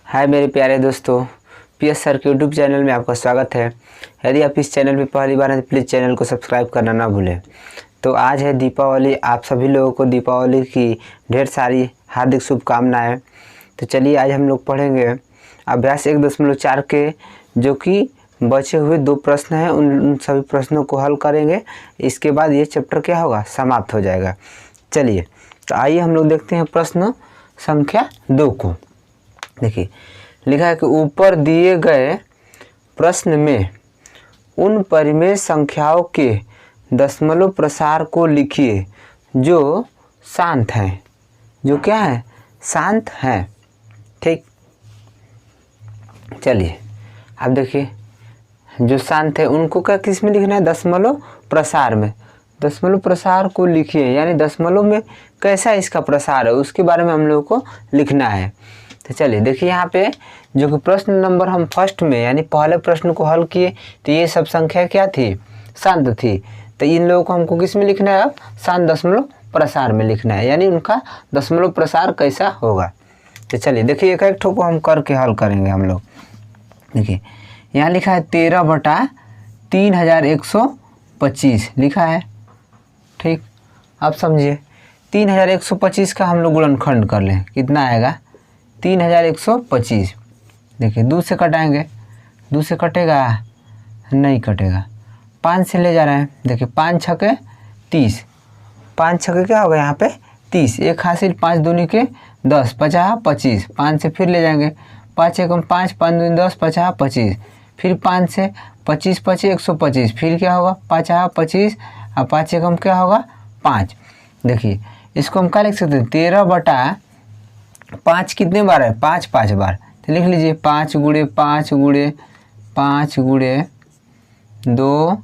हाय मेरे प्यारे दोस्तों, पीएस सर के यूट्यूब चैनल में आपका स्वागत है। यदि आप इस चैनल पर पहली बार हैं तो प्लीज़ चैनल को सब्सक्राइब करना ना भूलें। तो आज है दीपावली, आप सभी लोगों को दीपावली की ढेर सारी हार्दिक शुभकामनाएं। तो चलिए आज हम लोग पढ़ेंगे अभ्यास 1.4 के जो कि बचे हुए 2 प्रश्न हैं, उन सभी प्रश्नों को हल करेंगे। इसके बाद ये चैप्टर क्या होगा, समाप्त हो जाएगा। चलिए तो आइए हम लोग देखते हैं प्रश्न संख्या 2 को। देखिए लिखा है कि ऊपर दिए गए प्रश्न में उन परिमेय संख्याओं के दशमलव प्रसार को लिखिए जो शांत हैं। जो क्या है, शांत हैं। ठीक, चलिए अब देखिए जो शांत है उनको क्या किस में लिखना है, दशमलव प्रसार में। दशमलव प्रसार को लिखिए, यानी दशमलव में कैसा इसका प्रसार है उसके बारे में हम लोगों को लिखना है। तो चलिए देखिए यहाँ पे जो कि प्रश्न नंबर हम फर्स्ट में यानी पहले प्रश्न को हल किए तो ये सब संख्या क्या थी, शांत थी। तो इन लोगों को हमको किस में लिखना है, अब शांत दशमलव प्रसार में लिखना है, यानी उनका दशमलव प्रसार कैसा होगा। तो चलिए देखिए एक एक ठो को हम करके हल करेंगे हम लोग। देखिए यहाँ लिखा है 13/3125 लिखा है। ठीक, अब समझिए 3125 का हम लोग गुणनखंड कर लें, कितना आएगा 3125। देखिए 2 से कटाएंगे, 2 से कटेगा नहीं कटेगा, 5 से ले जा रहे हैं। देखिए 5 छके 30, 5 छके क्या होगा यहाँ पे 30, एक हासिल 5 दूनी के 10, 50 25, 5 से फिर ले जाएंगे, 5 एकम 5, 5 दूनी 10, 50 25, फिर 5 से 25 25 125, फिर क्या होगा 50 25 और 5 एकम क्या होगा 5। देखिए इसको हम क्या लिख सकते हैं, 13/5 कितने बार है, 5 5 बार। तो लिख लीजिए 5 गुणे 5 गुणे 5 गुणे 2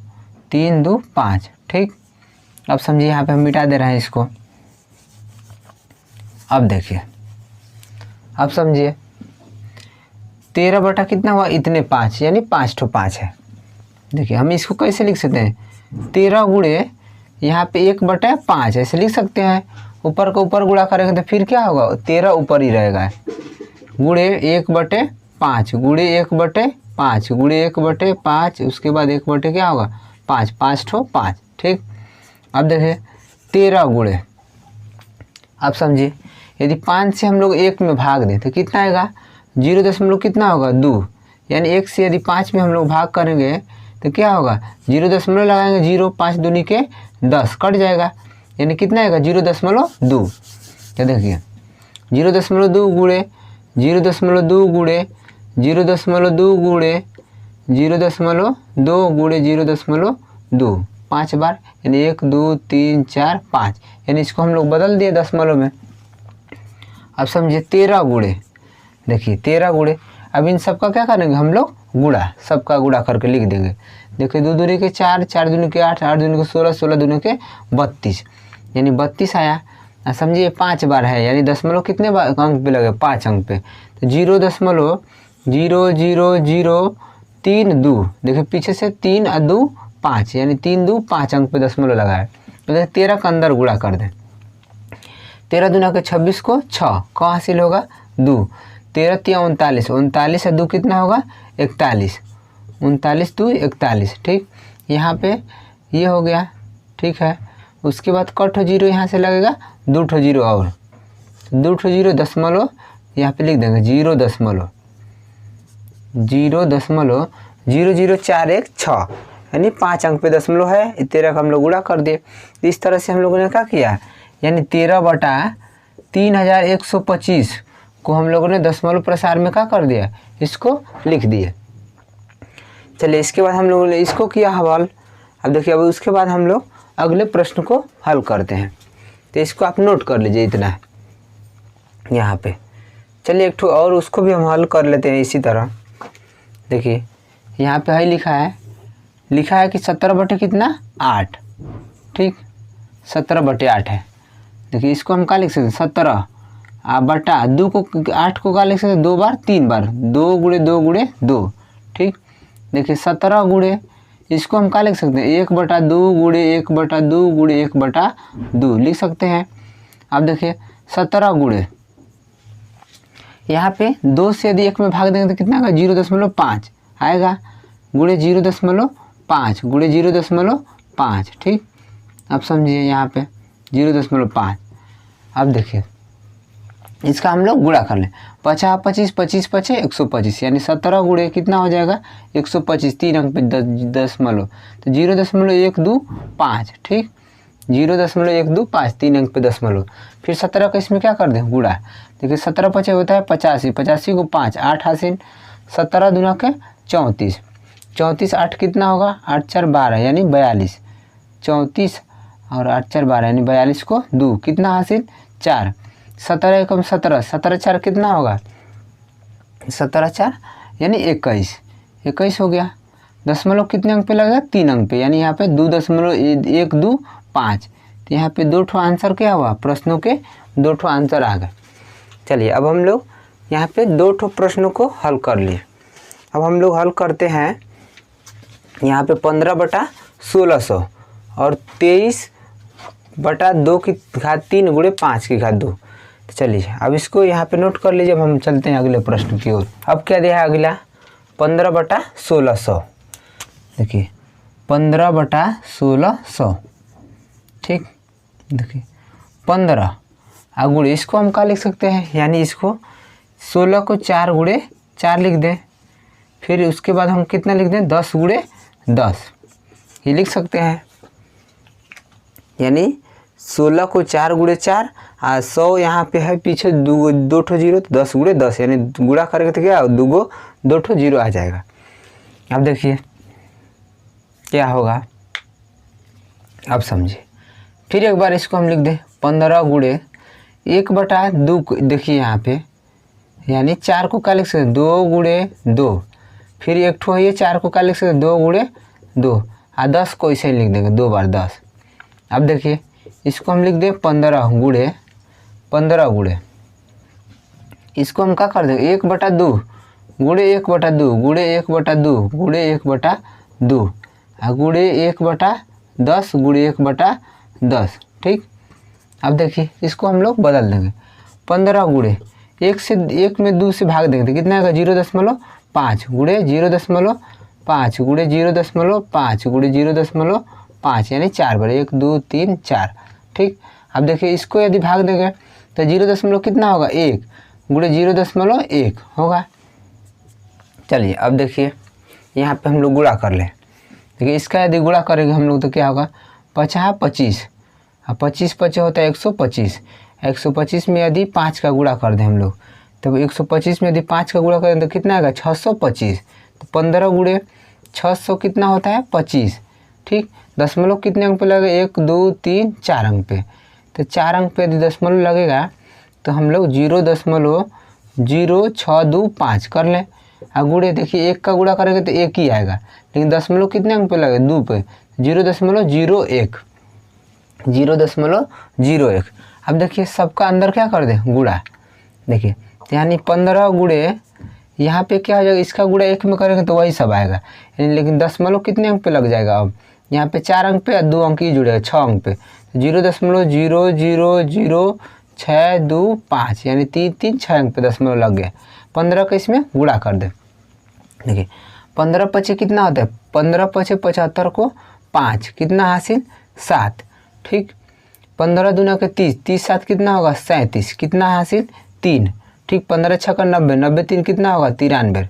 3 2 5। ठीक, अब समझिए यहाँ पे हम मिटा दे रहे हैं इसको। अब देखिए, अब समझिए 13 बटा कितना हुआ, इतने 5, यानी 5 ठो 5 है। देखिए हम इसको कैसे लिख सकते हैं, 13 गुणे यहाँ पे 1/5 ऐसे लिख सकते हैं। ऊपर का ऊपर गुणा करेंगे तो फिर क्या होगा, 13 ऊपर ही रहेगा, गुणे 1/5 गुणे 1/5 गुणे 1/5, उसके बाद 1 क्या होगा 5, 5 ठो 5। ठीक, अब देखिए 13 गुणे, अब समझिए यदि 5 से हम लोग 1 में भाग दें तो कितना आएगा, 0 दशमलव कितना होगा 2, यानी 1 से यदि 5 में हम लोग भाग करेंगे तो क्या होगा, 0 दशमलव लगाएंगे, 0 5 दूनी के 10 कट जाएगा, यानी कितना आएगा 0.2। क्या देखिए 0.2 गुणे 0.2 गुणे 0.2 गुणे 0.2 गुणे 0.2, 5 बार, यानी 1 2 3 4 5, यानी इसको हम लोग बदल दिए दशमलव में। अब समझिए 13 गुणे, देखिए 13 गुणे, अब इन सब का क्या करेंगे हम लोग, गुणा, सबका गुणा करके लिख देंगे। देखिए 2 दूनी के 4, 4 दूनी के 8, 8 दूनी के 16, 16 दूनी के 32, यानी 32 आया। समझिए 5 बार है, यानी दशमलव कितने बार अंक पे लगे, 5 अंक पे। तो 0.0003 देखिए पीछे से 3 और 2 5, यानी 3 2 5 अंक पे दशमलव लगाए। तो 13 का अंदर गुणा कर दें, 13 दूना के 26 को 6 कहाँ हासिल होगा 2, 13 3 39, 39 और 2 कितना होगा 41, 39 2 41। ठीक, यहाँ पे ये हो गया। ठीक है, उसके बाद कट हो 0 यहाँ से लगेगा, 2 ठो 0 और 2 ठो 0 दशमलव यहाँ पे लिख देंगे 0.0041 यानी 5 अंक पे दशमलव है। 13 का हम लोग गुणा कर दिए। इस तरह से हम लोगों ने क्या किया, यानी 13/3125 को हम लोगों ने दशमलव प्रसार में क्या कर दिया, इसको लिख दिए। चलिए इसके बाद हम लोगों ने इसको किया हल। अब देखिए अब उसके बाद हम लोग अगले प्रश्न को हल करते हैं। तो इसको आप नोट कर लीजिए इतना यहाँ पे। चलिए एक ठो और उसको भी हम हल कर लेते हैं इसी तरह। देखिए यहाँ पे है लिखा है कि 17 बटे कितना 8। ठीक, 17 बटे 8 है। देखिए इसको हम क्या लिख सकते हैं, 17 बटा 2 को 8 को क्या लिख सकते हैं, 2 बार 3 बार, 2 गुणे 2 गुणे 2। ठीक, देखिए 17 गुणे, इसको हम क्या लिख सकते हैं, 1/2 गुणे 1/2 गुणे 1/2 लिख सकते हैं। अब देखिए 17 गुणे यहाँ पे 2 से यदि 1 में भाग देंगे तो कितना आएगा 0.5 आएगा, गुणे 0.5 गुणे 0.5। ठीक, अब समझिए यहाँ पे 0.5। अब देखिए इसका हम लोग गुणा कर लें, 50 25 25 5 125 यानी 17 गुणे कितना हो जाएगा 125, 3 अंक पे दशमलव, तो 0.125। ठीक, 0.125 3 अंक पे दशमलव। फिर 17 का इसमें क्या कर दें गुणा, देखिए 17 5 होता है 85, 85 को 5 8 हासिल, 17 दूना के 34, 34 8 कितना होगा 8 4 12 यानी 42, 34 और 8 4 12 यानी 42 को 2 कितना हासिल 4, 17 एकम 17, 17 4 कितना होगा 17 4 यानी 21, 21 हो गया। दशमलव कितने अंक पे लगेगा 3 अंक पे, यानी यहाँ पे 2.125। तो यहाँ पे 2 ठो आंसर क्या हुआ, प्रश्नों के 2 ठो आंसर आ गए। चलिए अब हम लोग यहाँ पे 2 ठो प्रश्नों को हल कर लिए। अब हम लोग हल करते हैं यहाँ पे 15/1600 और 23/2 की घात 3 गुणे 5 की घात 2। तो चलिए अब इसको यहाँ पे नोट कर लीजिए। अब हम चलते हैं अगले प्रश्न की ओर। अब क्या दिया है अगला 15/1600, देखिए 15/1600। ठीक, देखिए 15 गुणे इसको हम क्या लिख सकते हैं, यानी इसको 16 को 4 गुणे 4 लिख दें, फिर उसके बाद हम कितना लिख दें 10 गुणे 10 ये लिख सकते हैं। यानी 16 को 4 गुणे 4 और 100 यहाँ पे है पीछे 2 ठो जीरो, तो 10 गुणे 10 यानी गुणा करके तो क्या 2 ठो जीरो आ जाएगा। अब देखिए क्या होगा, अब समझिए। फिर एक बार इसको हम लिख दें 15 गुणे 1/2। देखिए यहाँ पे यानी 4 को क्या लिख सकते 2 गुणे 2, फिर एक ठो है 4 को क्या लिख सकते 2 गुणे 2 और 10 को इसे लिख देंगे 2 बार 10। अब देखिए इसको हम लिख दें 15 गुणे इसको हम क्या कर देंगे 1/2 गुणे 1/2 गुणे 1/2 गुणे 1/2 और गुणे 1/10 गुणे 1/10। ठीक, अब देखिए इसको हम लोग बदल देंगे 15 गुणे 1 में 2 से भाग देंगे तो कितना आएगा 0.5 गुणे 0.5 गुणे 0.5 गुणे 0.5 यानी 4 बार 1 2 3 4। ठीक, अब देखिए इसको यदि भाग देंगे तो 0 कितना होगा 1 गुणे 0.1 होगा। चलिए अब देखिए यहाँ पे हम लोग गुणा कर लें। देखिए इसका यदि गुणा करेंगे हम लोग तो क्या होगा 50 25 और 25 5 होता है 125। 125 में यदि 5 का गुणा कर दें हम लोग तो 125 में यदि 5 का गुणा करें तो कितना आएगा 625। तो 15 गुणे 600 कितना होता है 25। ठीक, दशमलव कितने अंक पे लगेगा 1 2 3 4 अंक पे, तो 4 अंक पे यदि दशमलव लगेगा तो हम लोग 0.0625 कर लें। और गुणे देखिए 1 का गुणा करेंगे तो 1 ही आएगा, लेकिन दशमलव कितने अंक पे लगेगा 2 पे 0.01। अब देखिए सबका अंदर क्या कर दें गुणा, देखिए यानी 15 गुणे यहाँ पे क्या हो जाएगा इसका गुणा 1 में करेंगे तो वही सब आएगा, यानी लेकिन दशमलव कितने अंक पे लग जाएगा। अब यहाँ पे 4 अंक पे 2 अंक ही जुड़ेगा 6 अंक पे 0.0002625 यानी 3 3 6 अंक पे दशमलव लग गया। 15 का इसमें गुणा कर दे। देखिए 15 5 कितना होता है 15 5 75 को 5 कितना हासिल 7। ठीक, 15 दूना के 30 30 7 कितना होगा 37 कितना हासिल 3। ठीक, 15 6 का 90 90 3 कितना होगा 93।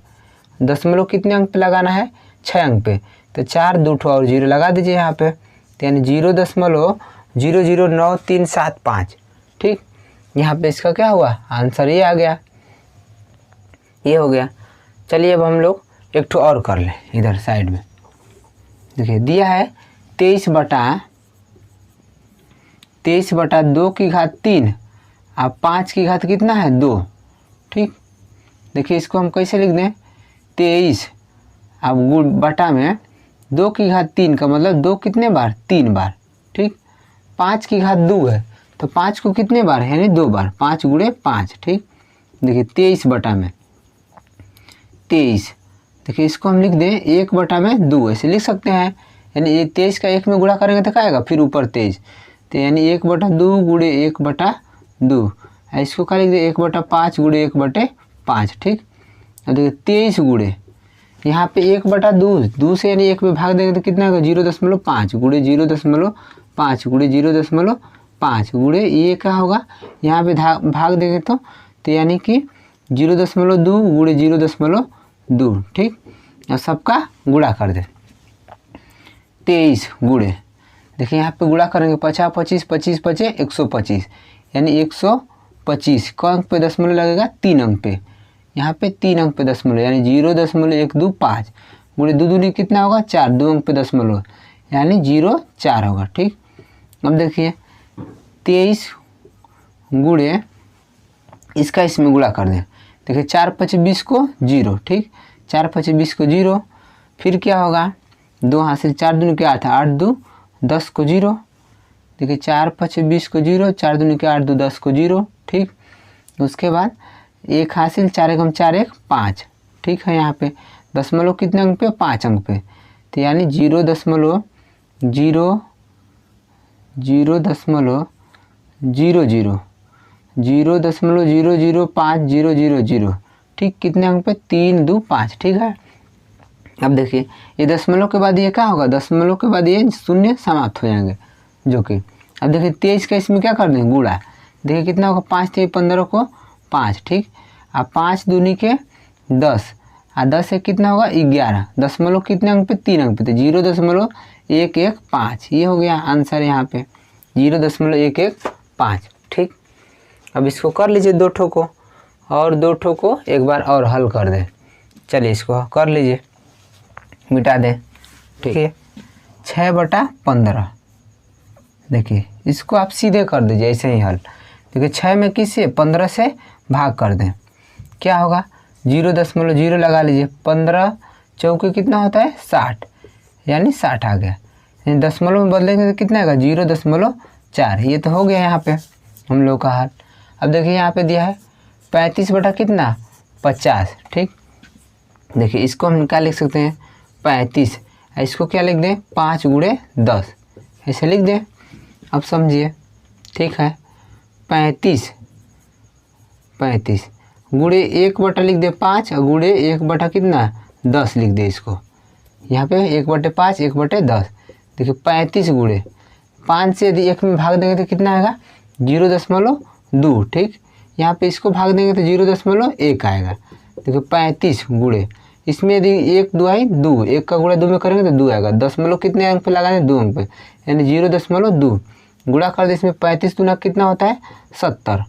दशमलव कितने अंक पे लगाना है 6 अंक पे, तो 4 2 ठो और 0 लगा दीजिए यहाँ पे, तो यानी 0.00937 ठीक, यहाँ पे इसका क्या हुआ आंसर ये आ गया, ये हो गया। चलिए अब हम लोग एक ठो और कर लें इधर साइड में। देखिए दिया है 23/2 की घात 3 और 5 की घात कितना है 2। ठीक, देखिए इसको हम कैसे लिख दें 23 अब गुण बटा में 2 की घात 3 का मतलब 2 कितने बार 3 बार। ठीक, 5 की घात 2 है तो 5 को कितने बार यानी 2 बार 5 गुणे 5। ठीक, देखिए 23 बटा में 23। देखिए इसको हम लिख दें 1 बटा में 2 ऐसे लिख सकते हैं, यानी ये 23 का 1 में गुणा करेंगे तो क्या आएगा फिर ऊपर 23, तो यानी 1/2 गुणे 1/2। इसको क्या लिख दें 1/5 गुणे 5, ठीक। अब देखिए 23 गुणे यहाँ पे 1/2 से यानी 1 में भाग देंगे तो कितना होगा 0.5 गुणे 0.5 गुणे 0.5 गुणे ये क्या होगा यहाँ पे भाग देंगे तो यानी कि 0.2 गुणे 0.2, ठीक। और सबका गुणा कर दे 23 गुणे देखिए यहाँ पे गुणा करेंगे 50 25 25 25 125 यानी 125 कौन अंक पे दशमलव लगेगा 3 अंक पे, यहाँ पे 3 अंक पे दशमलव यानी 0.125 गुणे 2 दूनी कितना होगा 4, 2 अंक पे दशमलव यानी 0.4 होगा, ठीक। अब देखिए 23 गुणे इसका इसमें गुणा कर दें, देखिए 4 5 20 को 0, ठीक। 4 5 20 को 0, फिर क्या होगा 2 हाथ से 4 दूनी के 8, 8 2 10 को 0, देखिए 4 5 20 को 0, 4 दूनी के 8 2 10 को 0, ठीक। उसके बाद 1 हासिल 4 1 4 1 5, ठीक है। यहाँ पे दशमलव कितने अंक पे 5 अंक पे, तो यानी 0.0000000 0.00500, ठीक। कितने अंक पे 3 2 5, ठीक है। अब देखिए ये दशमलव के बाद ये क्या होगा दशमलव के बाद ये शून्य समाप्त हो जाएंगे जो कि अब देखिए 23 का इसमें क्या कर देंगे गुणा, देखिए कितना होगा 5 3 15 को 5, ठीक। अब 5 दूनी के 10 और 10 से कितना होगा 11, दशमलव कितने अंक पे 3 अंक पे, तो 0.115 ये हो गया आंसर यहाँ पे 0.115, ठीक। अब इसको कर लीजिए 2 ठो को और 2 ठो को एक बार और हल कर दें। चलिए इसको कर लीजिए, मिटा दें, ठीक है। 6/15 देखिए इसको आप सीधे कर दीजिए ऐसे ही हल, देखिए 6 में किससे 15 से भाग कर दें, क्या होगा 0.0 लगा लीजिए, 15 चौके कितना होता है 60 यानी 60 आ गया, यानी दशमलव में बदलेंगे तो कितना आएगा 0.4, ये तो हो गया यहाँ पे हम लोग का हल। अब देखिए यहाँ पे दिया है 35/50, ठीक। देखिए इसको हम क्या लिख सकते हैं 35, इसको क्या लिख दें 5 गुणे 10 ऐसे लिख दें। अब समझिए, ठीक है। 35 गुणे 1 लिख दे 5 और गुणे 1 कितना 10 लिख दे इसको, यहाँ पे 1/5 1/10, देखिए 35 गुणे 5 से यदि 1 में भाग देंगे तो कितना आएगा 0.2, ठीक। यहाँ पे इसको भाग देंगे तो 0.1 आएगा, देखिए 35 गुणे इसमें यदि 1 2 आई 2, 1 का गुणा 2 में करेंगे तो 2 आएगा, दशमलव कितने अंक पे लगाने 2 अंक पे यानी 0.2 गुणा कर दे, इसमें 35 दूना कितना होता है 70,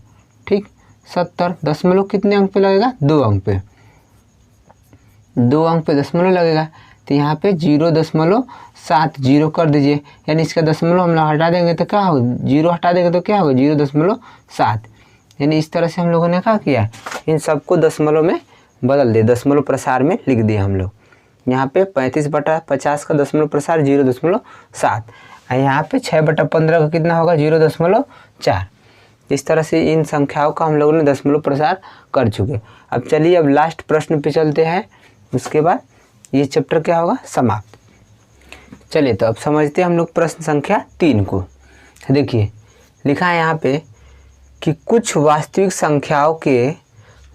ठीक। 70 दशमलव कितने अंक पे लगेगा 2 अंक पे, 2 अंक पे दशमलव लगेगा, तो यहाँ पे 0.70 कर दीजिए, यानी इसका दशमलव हम लोग हटा देंगे तो क्या होगा 0 हटा देंगे तो क्या होगा 0.7, यानी इस तरह से हम लोगों ने क्या किया इन सबको दशमलव में बदल दिए, दशमलव प्रसार में लिख दिए हम लोग। यहाँ पे 35/50 का दशमलव प्रसार 0.7 और यहाँ पे 6/15 का कितना होगा 0.4। इस तरह से इन संख्याओं का हम लोगों ने दशमलव प्रसार कर चुके। अब चलिए अब लास्ट प्रश्न पे चलते हैं, उसके बाद ये चैप्टर क्या होगा समाप्त। चलिए तो अब समझते हैं हम लोग प्रश्न संख्या 3 को। देखिए लिखा है यहाँ पे कि कुछ वास्तविक संख्याओं के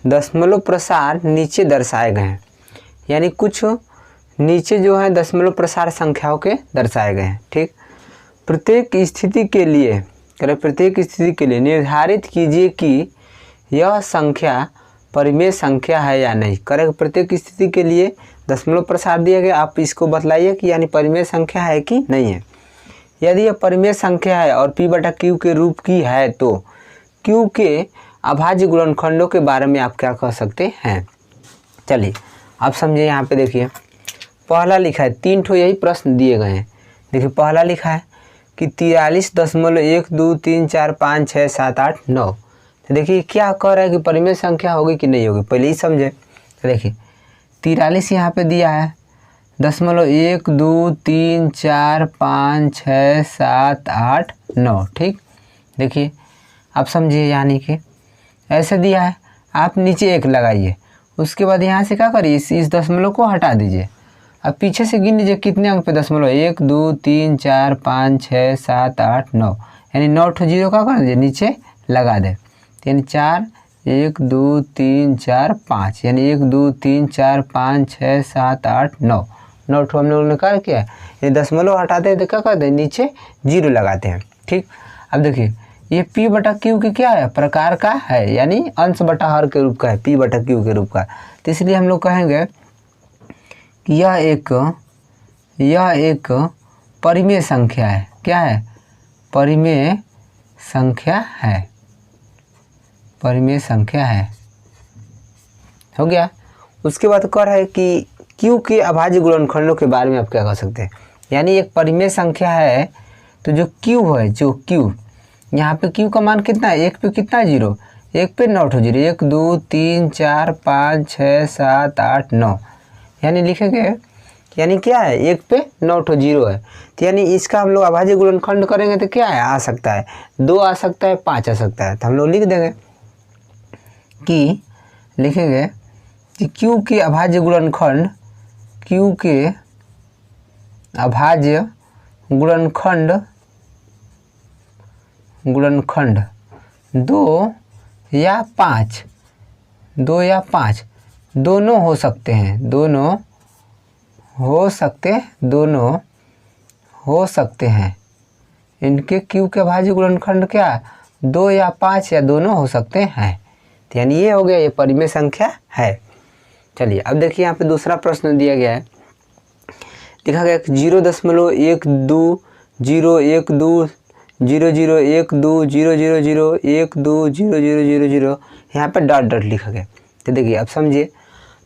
दशमलव प्रसार नीचे दर्शाए गए हैं, यानी कुछ नीचे जो है दशमलव प्रसार संख्याओं के दर्शाए गए हैं, ठीक। प्रत्येक स्थिति के लिए निर्धारित कीजिए कि यह संख्या परिमेय संख्या है या नहीं। करेक्ट, प्रत्येक स्थिति के लिए दशमलव प्रसार दिया गया, आप इसको बतलाइए कि यानी परिमेय संख्या है कि नहीं है। यदि यह परिमेय संख्या है और p/q के रूप की है तो q के अभाज्य गुणनखंडों के बारे में आप क्या कह सकते हैं। चलिए आप समझिए, यहाँ पे देखिए पहला लिखा है 3 ठो यही प्रश्न दिए गए हैं। देखिए पहला लिखा है कि 43.123456789। तो देखिए क्या कह रहा है कि परिमेय संख्या होगी कि नहीं होगी, पहले ही समझे। तो देखिए 43 यहाँ पे दिया है 0.123456789, ठीक। देखिए आप समझिए, यानी कि ऐसे दिया है, आप नीचे 1 लगाइए, उसके बाद यहाँ से क्या करिए इस दशमलव को हटा दीजिए, अब पीछे से गिन लीजिए कितने अंक पे दशमलव 1 2 3 4 5 6 7 8 9, यानी 9 ठो जीरो का कर दीजिए नीचे लगा दे, यानी 4 1 2 3 4 5 यानी 1 2 3 4 5 6 7 8 9 9 ठो हम लोगों ने क्या किया, ये दशमलव हटाते हैं तो क्या करते हैं, नीचे 0 लगाते हैं। ठीक, अब देखिए ये P बटा Q की क्या है, प्रकार का है, यानी अंश बटा हर के रूप का है, P बटा Q के रूप का। तो इसलिए हम लोग कहेंगे कि यह एक परिमेय संख्या है। क्या है, परिमेय संख्या है, परिमेय संख्या है। हो गया। उसके बाद कर है कि Q के अभाज्य गुणनखंडों के बारे में आप क्या कह सकते हैं, यानी एक परिमेय संख्या है तो जो Q है, जो Q यहाँ पे Q का मान कितना है, 1 पे कितना 0, 1 पे 9 ठो 0, 1 2 3 4 5 6 7 8 9 यानी लिखेंगे, यानी क्या है 1 पे 9 ठो 0 है। तो यानी इसका हम लोग अभाज्य गुणनखंड करेंगे तो क्या है, आ सकता है 2 आ सकता है, 5 आ सकता है। तो हम लोग लिख देंगे कि लिखेंगे कि Q के अभाज्य गुणनखंड, Q के अभाज्य गुणनखंड 2 या 5, 2 या 5 दोनों हो सकते हैं, दोनों हो सकते हैं। इनके Q के अभाज्य गुणनखंड क्या, 2 या 5 या दोनों हो सकते हैं। तो यानी ये हो गया, ये परिमेय संख्या है। चलिए अब देखिए यहाँ पे दूसरा प्रश्न दिया गया है, लिखा गया 0.12 1 2 0 1 2 0 0 1 2 0 0 0 1 2 0 0 0 0 यहाँ पे डॉट डॉट लिखा गया। तो देखिए अब समझिए,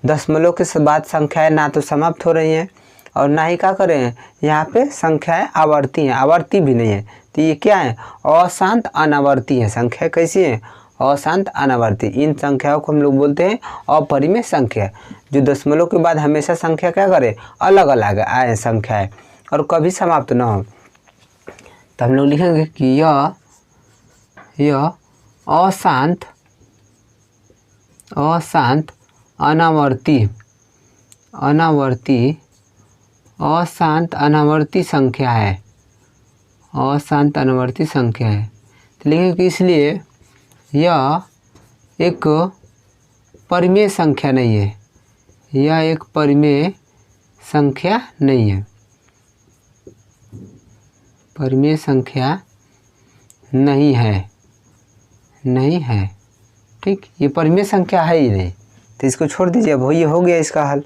दशमलव के बाद संख्याएं ना तो समाप्त हो रही हैं और ना ही क्या कर रहे हैं, यहाँ पे संख्याएं आवर्ती हैं, आवर्ती भी नहीं है। तो ये क्या है, अशांत अनावर्ती है। संख्या कैसी है, अशांत अनावर्ती। इन संख्याओं को हम लोग बोलते हैं अपरिमेय संख्या, जो दशमलव के बाद हमेशा संख्या क्या करे, अलग अलग आए संख्याएं और कभी समाप्त ना हो। तो हम लोग लिखेंगे कि यह अशांत अशांत अनावर्ती संख्या है, अशांत अनावर्ती संख्या है। तो लिखेंगे कि इसलिए यह एक परिमेय संख्या नहीं है, यह एक परिमेय संख्या नहीं है, परिमेय संख्या नहीं है। ठीक, ये परिमेय संख्या है ही नहीं, तो इसको छोड़ दीजिए। अब ये हो गया इसका हल।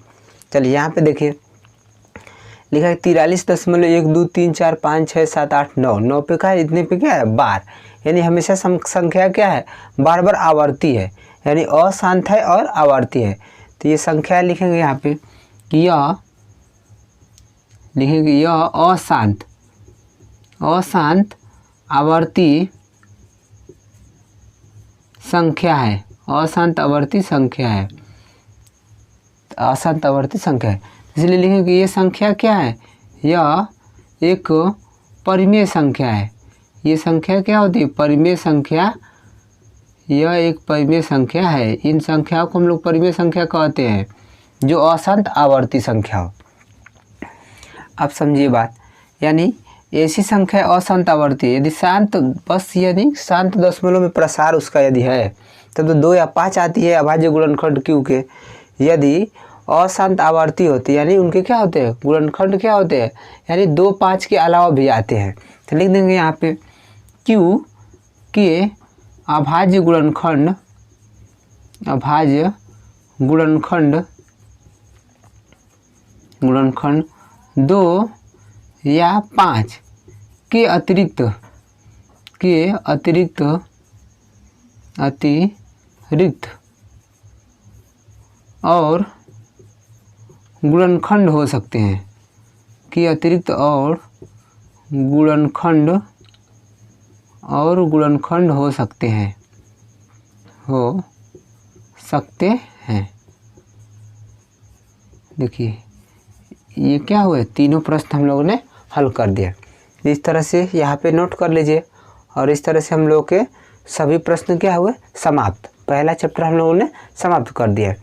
चलिए यहाँ पे देखिए लिखा है 43.123456789 9 पे क्या है, इतने पे क्या है, बार, यानी हमेशा संख्या क्या है, बार बार आवर्ती है, यानी अशांत है और आवर्ती है। तो ये संख्या लिखेंगे यहाँ पे कि यह अशांत आवर्ती संख्या है, अशांत आवर्ती संख्या है, अशांत आवर्ती संख्या है। इसलिए लिखेंगे कि ये संख्या क्या है, यह एक परिमेय संख्या है। ये संख्या क्या होती है, परिमेय संख्या, यह एक परिमेय संख्या है। इन संख्याओं को हम लोग परिमेय संख्या कहते हैं जो अशांत आवर्ती संख्या हो। अब समझिए बात, यानी ऐसी संख्या अशांत आवर्ती, यदि शांत बस यानी शांत दशमलव में प्रसार उसका यदि है तब तो 2 या 5 आती है अभाज्य गुणनखंड Q के। यदि अशांत आवर्ती होती यानी उनके क्या होते हैं, गुणनखंड क्या होते हैं, यानी 2 5 के अलावा भी आते हैं। तो लिख देंगे यहाँ पे Q के अभाज्य गुणनखंड 2 या 5 के अतिरिक्त और गुणनखंड हो सकते हैं, के अतिरिक्त और गुणनखंड हो सकते हैं। देखिए ये क्या हुए, तीनों प्रश्न हम लोगों ने हल कर दिया। इस तरह से यहाँ पे नोट कर लीजिए और इस तरह से हम लोग के सभी प्रश्न क्या हुए, समाप्त। पहला चैप्टर हम लोगों ने समाप्त कर दिया।